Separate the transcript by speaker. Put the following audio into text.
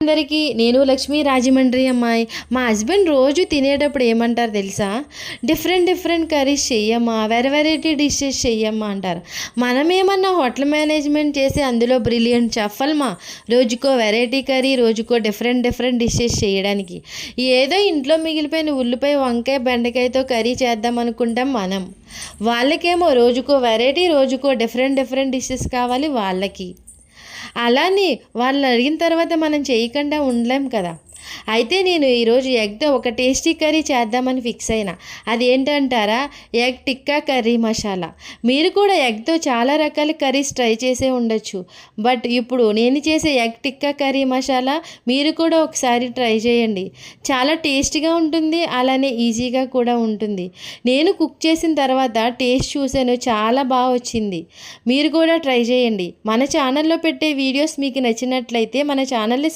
Speaker 1: అందరికీ నేను లక్ష్మీ రాజమండ్రి అమ్మాయి. మా హస్బెండ్ రోజు తినేటప్పుడు ఏమంటారు తెలుసా? డిఫరెంట్ కర్రీస్ చెయ్యమ్మా, వెరైటీ డిషెస్ చెయ్యమ్మా అంటారు. మనమేమన్నా హోటల్ మేనేజ్మెంట్ చేసి అందులో బ్రిలియంట్ చెఫ్లమా? రోజుకో వెరైటీ కర్రీ, రోజుకో డిఫరెంట్ డిషెస్ చేయడానికి. ఏదో ఇంట్లో మిగిలిపోయిన ఉల్లిపాయ, వంకాయ, బెండకాయతో కర్రీ చేద్దాం అనుకుంటాం మనం. వాళ్ళకేమో రోజుకో వెరైటీ, రోజుకో డిఫరెంట్ డిషెస్ కావాలి వాళ్ళకి. అలానే వాళ్ళు అడిగిన తర్వాత మనం చేయకుండా ఉండలేం కదా. అయితే నేను ఈరోజు ఎగ్తో ఒక టేస్టీ కర్రీ చేద్దామని ఫిక్స్ అయినా. అది ఏంటంటారా? Egg tikka curry masala. మీరు కూడా ఎగ్తో చాలా రకాల కర్రీస్ ట్రై చేసే ఉండొచ్చు. బట్ ఇప్పుడు నేను చేసే ఎగ్ టిక్కా కర్రీ మసాలా మీరు కూడా ఒకసారి ట్రై చేయండి. చాలా టేస్టీగా ఉంటుంది, అలానే ఈజీగా కూడా ఉంటుంది. నేను కుక్ చేసిన తర్వాత టేస్ట్ చూశాను, చాలా బాగా వచ్చింది. మీరు కూడా ట్రై చేయండి. మన ఛానల్లో పెట్టే వీడియోస్ మీకు నచ్చినట్లయితే మన ఛానల్ని